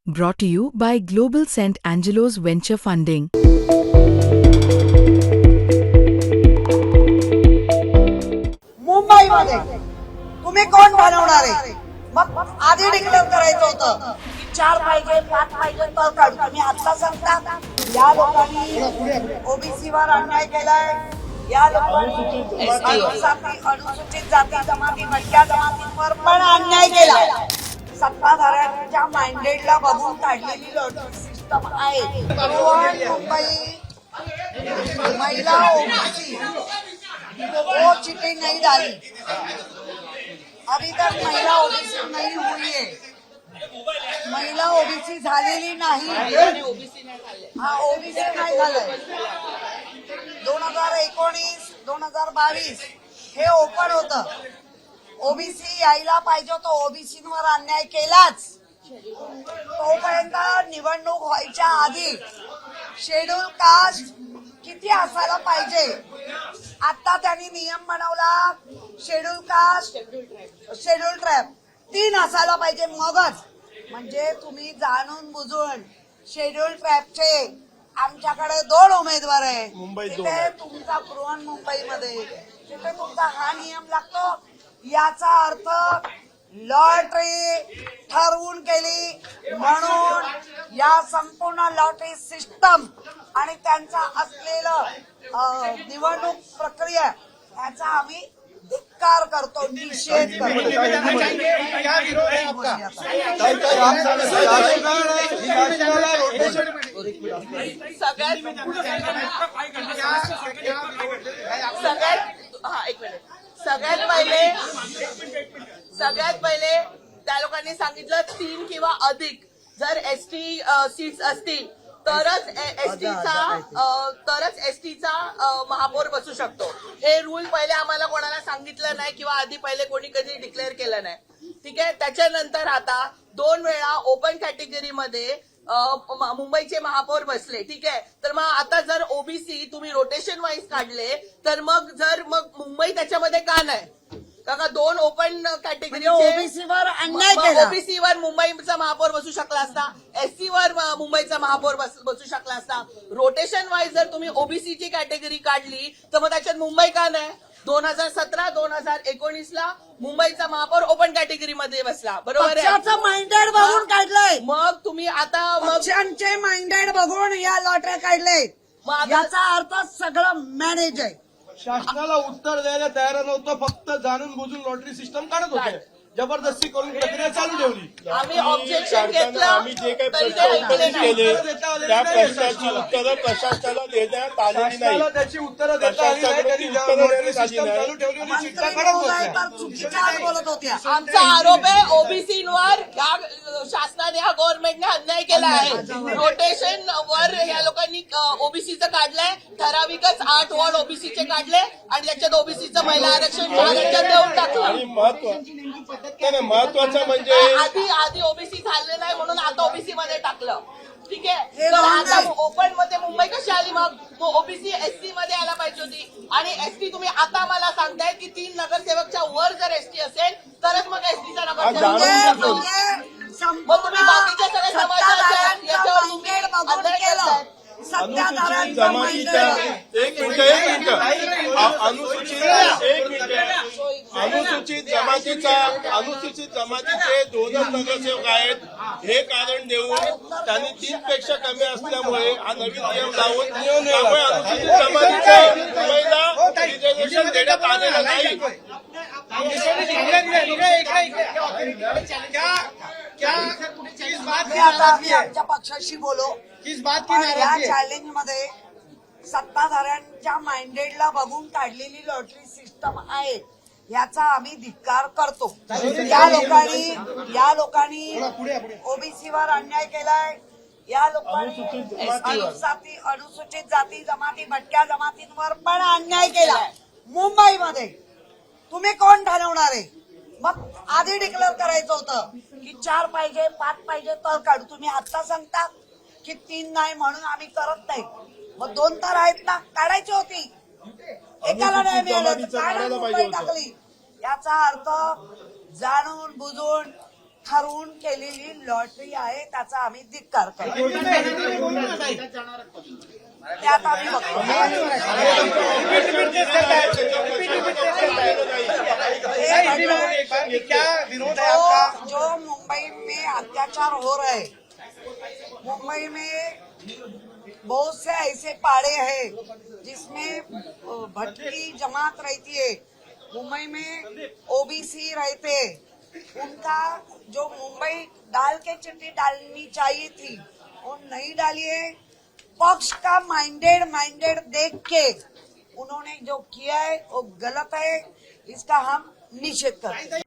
Brought to you by Global St. Angelo's Venture Funding. मुंबईमध्ये तुम्ही कोण बनवणार आहे? मग आधी डिक्लेअर करायचं होतं की 4 पाहिजे 5 पाहिजे तर काढू. तुम्ही आता सांगता या लोकांनी ओबीसी वर अन्याय केलाय, या लोकांनी अनुसूचित जाती जमाती भटक्या जमातींवर पण अन्याय केलाय. सत्ताधाऱ्यांच्या माइंडेडला बघून काढलेली लॉटरी सिस्टम आहे. मुंबई महिला ओबीसी वो चीटिंग नहीं डाली, अभी तक महिला ओबीसी नहीं हुई है. महिला ओबीसी झालेली नाही. हा ओबीसी नाही झालंय. 2019 2022 हे ओपन होतं. ओबीसी यायला पाहिजे तो ओबीसीवर अन्याय केलाच. तोपर्यंत निवडणूक व्हायच्या आधी शेड्यूल कास्ट किती असायला पाहिजे. आता त्यांनी नियम बनवला शेड्यूल कास्ट शेड्यूल ट्राइब 3 असायला पाहिजे मगच. म्हणजे तुम्ही जाणून बुजून शेड्यूल ट्राइबचे आमच्याकडे 2 उमेदवार आहे तिथे तुमचा बृहन्मुंबईमध्ये तिथे तुमचा हा नियम लागतो. याचा अर्थ लॉटरी ठरवून केली म्हणून या संपूर्ण लॉटरी सिस्टम आणि त्यांचा असलेलं निवडणूक प्रक्रिया याचा आम्ही धिक्कार करतो, निषेध करतो. सगळ्यात पहिले त्या लोकांनी सांगितलं 3 किंवा अधिक जर एसटी सीट्स असतील तरच एसटीचा महापौर बसू शकतो. हे रूल पहिले आम्हाला कोणाला सांगितलं नाही किंवा आधी पहिले कोणी कधी डिक्लेअर केलं नाही. ठीक आहे. त्याच्यानंतर आता 2 वेळा ओपन कॅटेगरीमध्ये मुंबईचे महापौर बसले. ठीक आहे. तर मग आता जर ओबीसी तुम्ही रोटेशन वाईज काढले तर मग मुंबई त्याच्यामध्ये का नाही? का 2 ओपन कॅटेगरी ओबीसीवर अन्याय केला. ओबीसीवर मुंबईचा महापौर बसू शकला असता, एससीवर मुंबईचा महापौर बसू शकला असता. रोटेशन वाईज जर तुम्ही ओबीसीची कॅटेगरी काढली तर मग त्याच्यात मुंबई का नाही? 2017-2019 ला मुंबईचा महापौर ओपन कॅटेगरीमध्ये बसला. बरोबर आहे. पक्षाचं माइंडेड बघून काढलंय. मग तुम्ही आता पक्षांचे माइंडेड बघून या लॉटऱ्या काढले. याचा अर्थ सगळं मॅनेज आहे. शासनाला उत्तर द्यायला तयार नव्हतं, फक्त जाणून बुजून लॉटरी सिस्टम काढत होते. जबरदस्ती करून प्रक्रिया चालू ठेवली. आम्ही ऑब्जेक्शन घेतलं. आम्ही जे काही प्रश्न उपस्थित केले त्या प्रश्नाची उत्तरं प्रशासनाला देण्यात आलेली नाही. त्याची उत्तरं देता आली नाही. त्यांनी लॉटरी सिस्टम चालू ठेवली आणि चिठ्ठ्या काढत होत्या. चुकीच्या बोलत होत्या. आमचा आरोप आहे ओबीसीवर या शासनाने या गव्हर्नमेंटने अन्याय केला आहे. रोटेशन वर या लोकांनी ओबीसीचं काढलंय. ठराविकच 8 वॉर्ड ओबीसीचे काढले आणि त्याच्यात ओबीसीचं महिला आरक्षण देऊन टाकलं. आणि महत्वाचं म्हणजे आधी ओबीसी झाले नाही म्हणून आता ओबीसी मध्ये टाकलं. ठीक आहे. तर आता ओपन मध्ये मुंबई कशी आली? मग ओबीसी एसटी मध्ये यायला पाहिजे होती. आणि एसटी तुम्ही आता मला सांगताय की 3 नगरसेवकच्या वर जर एसटी असेल तरच मग एसटीचा नगरसेवक. मग तुम्ही बाकीच्या सगळ्या समाजाच्या याच्यावर तुम्ही अन्याय करताय. अनुसूचित जमातीच्या अनुसूचित जमातीचे 2च नगरसेवक आहेत हे कारण देऊन त्यांनी 3 पेक्षा कमी असल्यामुळे हा नवीन नियम लावून त्यामुळे अनुसूचित जमातीच्या मुंबईला रिझर्वेशन देण्यात आलेलं नाही. आमच्या पक्षाशी बोलो. या चॅलेंज मध्ये सत्ताधाऱ्यांच्या माइंडेडला बघून काढलेली लॉटरी सिस्टम आहे. याचा आम्ही धिक्कार करतो. या लोकांनी ओबीसीवर अन्याय केलाय. या लोकांनी अनुसूचित जाती जमाती भटक्या जमातींवर पण अन्याय केला. मुंबईमध्ये तुम्ही कोण ठरवणार आहे? मग आधी डिक्लेअर करायचं होतं की 4 पाहिजे 5 पाहिजे तर काढू. तुम्ही आता सांगता की 3 नाही म्हणून आम्ही करत नाही. मग 2 तर आहेत ना, काढायची होती. एकाला नाही मिळालं मुंबई टाकली. याचा अर्थ जाणून बुजून ठरवून केलेली लॉटरी आहे, त्याचा आम्ही धिक्कार करतो. त्यात आम्ही बघतो. जो मुंबई में अत्याचार हो रहे, मुंबई में बहुत से ऐसे पाड़े हैं जिसमें भटकी जमात रहती है, मुंबई में ओबीसी रहते, उनका जो मुंबई डाल के चिट्ठी डालनी चाहिए थी वो नहीं डाली है. पक्ष का माइंडेड देख के उन्होंने जो किया है वो गलत है, इसका हम निषेध करते हैं.